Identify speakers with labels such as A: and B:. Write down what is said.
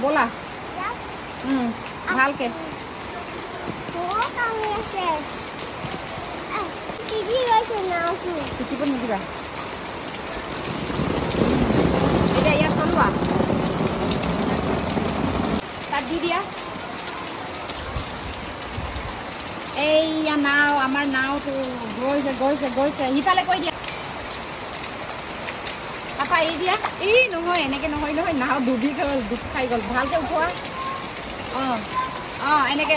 A: ব'লা ভালকে শিকিব নিদিবা এতিয়া ইয়াত চলোৱা তাত দি দিয়া এইয়া নাও আমাৰ নাওটো গৈছে গৈছে গৈছে সিফালে কৈ দিয়া তাপা এই দিয়া এই নহয় এনেকে নহয় নহয় নাও ডুবি গ'ল ডুব খাই গ'ল ভালকে উঠোৱা এনেকে